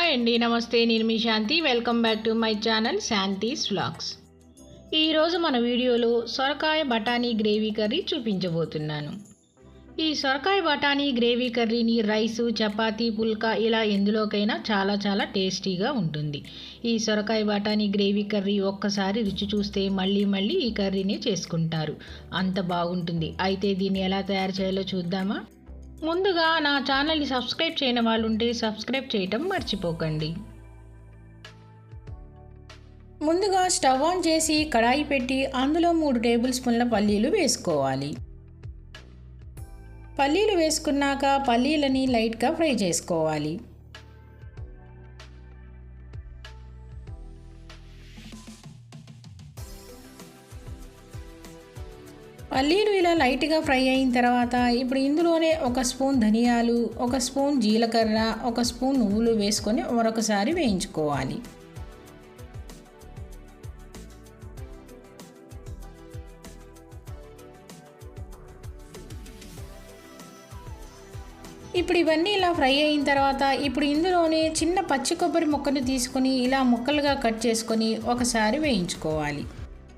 Hi అండి, నమస్తే. నేను మీ Shanthi. Welcome back to my channel Shanthi's vlogs. ఈరోజు మన వీడియోలో సొరకాయ బఠానీ గ్రేవీ కర్రీ చూపించబోతున్నాను. ఈ సొరకాయ బఠానీ గ్రేవీ కర్రీని రైసు, చపాతీ, పుల్కా ఇలా ఎందులోకైనా చాలా టేస్టీగా ఉంటుంది. ఈ సొరకాయ బఠానీ గ్రేవీ కర్రీ ఒక్కసారి రుచి చూస్తే మళ్ళీ ఈ కర్రీని చేసుకుంటారు. అంత బాగుంటుంది. అయితే దీన్ని ఎలా తయారు చేయాలో చూద్దామా? ముందుగా నా ఛానల్ని సబ్స్క్రైబ్ చేయని వాళ్ళు ఉంటే సబ్స్క్రైబ్ చేయటం మర్చిపోకండి. ముందుగా స్టవ్ ఆన్ చేసి కడాయి పెట్టి అందులో 3 టేబుల్ స్పూన్ల పల్లీలు వేసుకోవాలి. పల్లీలు వేసుకున్నాక పల్లీలని లైట్గా ఫ్రై చేసుకోవాలి. పల్లీలు ఇలా లైట్గా ఫ్రై అయిన తర్వాత ఇప్పుడు ఇందులోనే 1 స్పూన్ ధనియాలు, 1 స్పూన్ జీలకర్ర, 1 స్పూన్ నువ్వులు వేసుకొని మరొకసారి వేయించుకోవాలి. ఇప్పుడు ఇవన్నీ ఇలా ఫ్రై అయిన తర్వాత ఇప్పుడు ఇందులోనే చిన్న పచ్చి కొబ్బరి ముక్కను తీసుకొని ఇలా ముక్కలుగా కట్ చేసుకొని ఒకసారి వేయించుకోవాలి.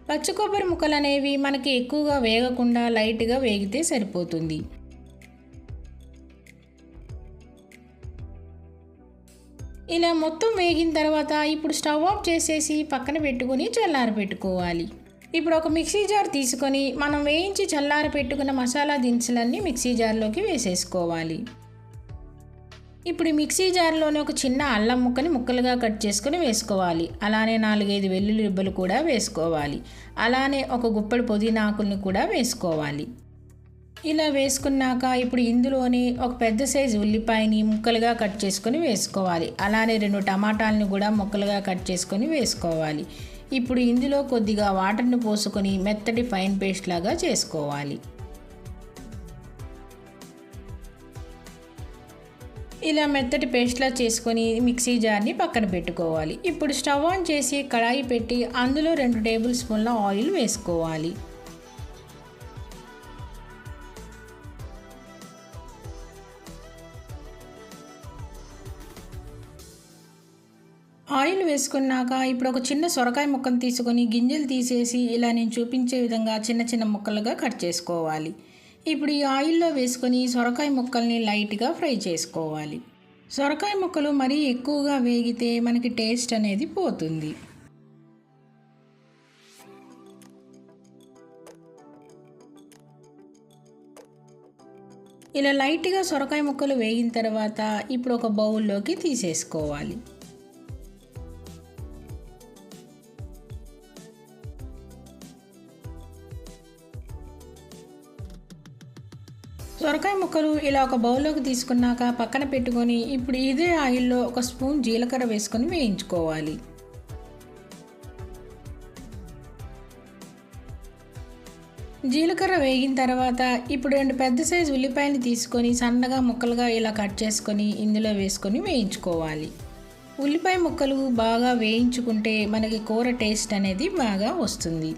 పచ్చి కొబ్బరి ముక్కలు అనేవి మనకి ఎక్కువగా వేగకుండా లైట్గా వేగితే సరిపోతుంది. ఇలా మొత్తం వేగిన తర్వాత ఇప్పుడు స్టవ్ ఆఫ్ చేసేసి పక్కన పెట్టుకొని చల్లార పెట్టుకోవాలి. ఇప్పుడు ఒక మిక్సీ జార్ తీసుకొని మనం వేయించి చల్లార పెట్టుకున్న మసాలా దినుసులన్నీ మిక్సీ జార్లోకి వేసేసుకోవాలి. ఇప్పుడు మిక్సీ జార్లోనే ఒక చిన్న అల్లం ముక్కని ముక్కలుగా కట్ చేసుకొని వేసుకోవాలి. అలానే 4-5 వెల్లుల్లి రెబ్బలు కూడా వేసుకోవాలి. అలానే ఒక గుప్పెడు పుదీనా ఆకుల్ని కూడా వేసుకోవాలి. ఇలా వేసుకున్నాక ఇప్పుడు ఇందులోని ఒక పెద్ద సైజు ఉల్లిపాయని ముక్కలుగా కట్ చేసుకొని వేసుకోవాలి. అలానే 2 టమాటాలను కూడా ముక్కలుగా కట్ చేసుకొని వేసుకోవాలి. ఇప్పుడు ఇందులో కొద్దిగా వాటర్ని పోసుకొని మెత్తటి ఫైన్ పేస్ట్ లాగా చేసుకోవాలి. ఇలా మెత్తటి పేస్ట్లా చేసుకొని మిక్సీ జార్ని పక్కన పెట్టుకోవాలి. ఇప్పుడు స్టవ్ ఆన్ చేసి కడాయి పెట్టి అందులో 2 టేబుల్ స్పూన్ల ఆయిల్ వేసుకోవాలి. ఆయిల్ వేసుకున్నాక ఇప్పుడు ఒక చిన్న సొరకాయ ముక్కను తీసుకొని గింజలు తీసేసి ఇలా నేను చూపించే విధంగా చిన్న ముక్కలుగా కట్ చేసుకోవాలి. ఇప్పుడు ఈ ఆయిల్లో వేసుకొని సొరకాయ ముక్కల్ని లైట్గా ఫ్రై చేసుకోవాలి. సొరకాయ ముక్కలు మరీ ఎక్కువగా వేగితే మనకి టేస్ట్ అనేది పోతుంది. ఇలా లైట్గా సొరకాయ ముక్కలు వేగిన తర్వాత ఇప్పుడు ఒక బౌల్లోకి తీసేసుకోవాలి. సొరకాయ ముక్కలు ఇలా ఒక బౌల్లోకి తీసుకున్నాక పక్కన పెట్టుకొని ఇప్పుడు ఇదే ఆయిల్లో 1 స్పూన్ జీలకర్ర వేసుకొని వేయించుకోవాలి. జీలకర్ర వేగిన తర్వాత ఇప్పుడు 2 పెద్ద సైజు ఉల్లిపాయలు తీసుకొని సన్నగా ముక్కలుగా ఇలా కట్ చేసుకొని ఇందులో వేసుకొని వేయించుకోవాలి. ఉల్లిపాయ ముక్కలు బాగా వేయించుకుంటే మనకి కూర టేస్ట్ అనేది బాగా వస్తుంది.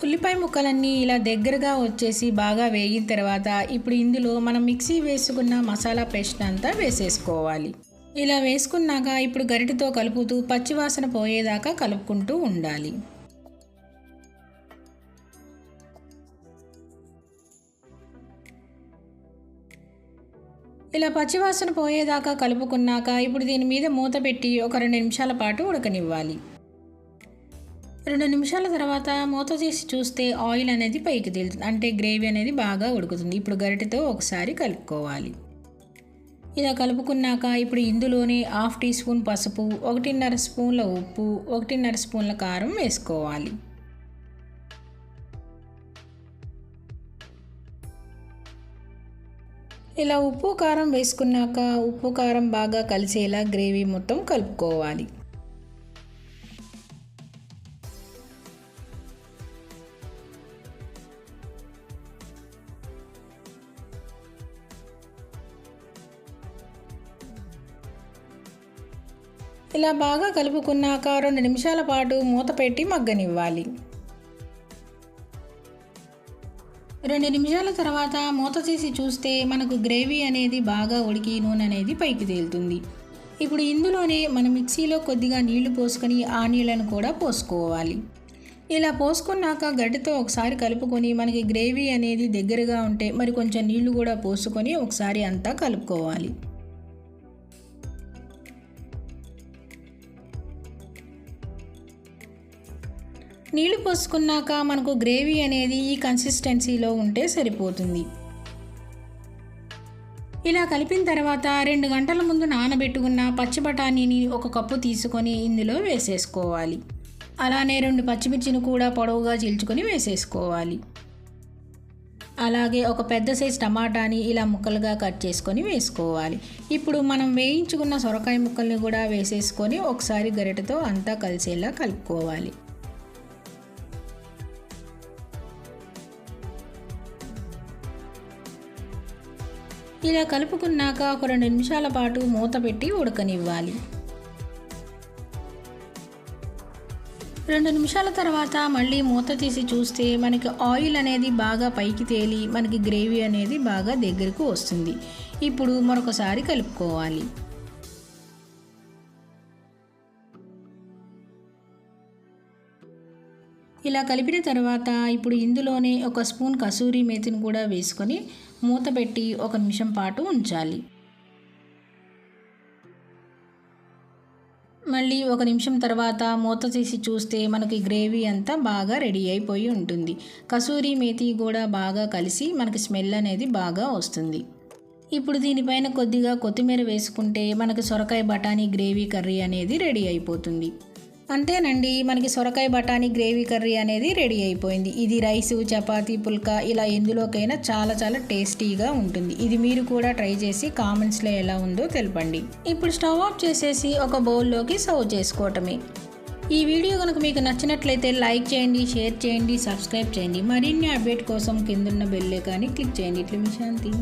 ఉల్లిపాయ ముక్కలన్నీ ఇలా దగ్గరగా వచ్చేసి బాగా వేగిన తర్వాత ఇప్పుడు ఇందులో మనం మిక్సీ వేసుకున్న మసాలా పేస్ట్ అంతా వేసేసుకోవాలి. ఇలా వేసుకున్నాక ఇప్పుడు గరిటెతో కలుపుతూ పచ్చివాసన పోయేదాకా కలుపుకుంటూ ఉండాలి. ఇలా పచ్చివాసన పోయేదాకా కలుపుకున్నాక ఇప్పుడు దీని మీద మూత పెట్టి ఒక 2 నిమిషాల పాటు ఉడకనివ్వాలి. 2 నిమిషాల తర్వాత మూత తీసి చూస్తే ఆయిల్ అనేది పైకి తేలుతుంది, అంటే గ్రేవీ అనేది బాగా ఉడుకుతుంది. ఇప్పుడు గరిటెతో ఒకసారి కలుపుకోవాలి. ఇలా కలుపుకున్నాక ఇప్పుడు ఇందులోనే 1/2 టీ స్పూన్ పసుపు, 1.5 స్పూన్ల ఉప్పు, 1.5 స్పూన్ల కారం వేసుకోవాలి. ఇలా ఉప్పు కారం వేసుకున్నాక ఉప్పు కారం బాగా కలిసేలా గ్రేవీ మొత్తం కలుపుకోవాలి. ఇలా బాగా కలుపుకున్నాక 2 నిమిషాల పాటు మూత పెట్టి మగ్గనివ్వాలి. 2 నిమిషాల తర్వాత మూత తీసి చూస్తే మనకు గ్రేవీ అనేది బాగా ఉడికి నూనె అనేది పైకి తేలుతుంది. ఇప్పుడు ఇందులోనే మనం మిక్సీలో కొద్దిగా నీళ్లు పోసుకొని ఆ నీళ్ళను కూడా పోసుకోవాలి. ఇలా పోసుకున్నాక గడ్డతో ఒకసారి కలుపుకొని మనకి గ్రేవీ అనేది దగ్గరగా ఉంటే మరి కొంచెం నీళ్లు కూడా పోసుకొని ఒకసారి అంతా కలుపుకోవాలి. నీళ్లు పోసుకున్నాక మనకు గ్రేవీ అనేది ఈ కన్సిస్టెన్సీలో ఉంటే సరిపోతుంది. ఇలా కలిపిన తర్వాత 2 గంటల ముందు నానబెట్టుకున్న పచ్చి బఠానీని 1 కప్పు తీసుకొని ఇందులో వేసేసుకోవాలి. అలానే 2 పచ్చిమిర్చిని కూడా పొడవుగా చీల్చుకొని వేసేసుకోవాలి. అలాగే ఒక పెద్ద సైజు టమాటాని ఇలా ముక్కలుగా కట్ చేసుకొని వేసుకోవాలి. ఇప్పుడు మనం వేయించుకున్న సొరకాయ ముక్కల్ని కూడా వేసేసుకొని ఒకసారి గరిటెతో అంతా కలిసేలా కలుపుకోవాలి. ఇలా కలుపుకున్నాక ఒక 2 నిమిషాల పాటు మూత పెట్టి ఉడకనివ్వాలి. 2 నిమిషాల తర్వాత మళ్ళీ మూత తీసి చూస్తే మనకి ఆయిల్ అనేది బాగా పైకి తేలి మనకి గ్రేవీ అనేది బాగా దగ్గరకు వస్తుంది. ఇప్పుడు మరొకసారి కలుపుకోవాలి. ఇలా కలిపిన తర్వాత ఇప్పుడు ఇందులోనే 1 స్పూన్ కసూరి మేతిని కూడా వేసుకొని మూత పెట్టి 1 నిమిషం పాటు ఉంచాలి. మళ్ళీ 1 నిమిషం తర్వాత మూత తీసి చూస్తే మనకి గ్రేవీ అంతా బాగా రెడీ అయిపోయి ఉంటుంది. కసూరి మేతి కూడా బాగా కలిసి మనకి స్మెల్ అనేది బాగా వస్తుంది. ఇప్పుడు దీనిపైన కొద్దిగా కొత్తిమీర వేసుకుంటే మనకి సొరకాయ బఠానీ గ్రేవీ కర్రీ అనేది రెడీ అయిపోతుంది. అంతేనండి, మనకి సొరకాయ బఠానీ గ్రేవీ కర్రీ అనేది రెడీ అయిపోయింది. ఇది రైసు, చపాతీ, పుల్కా ఇలా ఎందులోకైనా చాలా చాలా టేస్టీగా ఉంటుంది. ఇది మీరు కూడా ట్రై చేసి కామెంట్స్లో ఎలా ఉందో తెలపండి. ఇప్పుడు స్టవ్ ఆఫ్ చేసేసి ఒక బౌల్లోకి సర్వ్ చేసుకోవటమే. ఈ వీడియో కనుక మీకు నచ్చినట్లయితే లైక్ చేయండి, షేర్ చేయండి, సబ్స్క్రైబ్ చేయండి. మరిన్ని అప్డేట్ కోసం కిందున్న బెల్ ఐకాన్ని క్లిక్ చేయండి. ఇట్లా మీ శాంతి.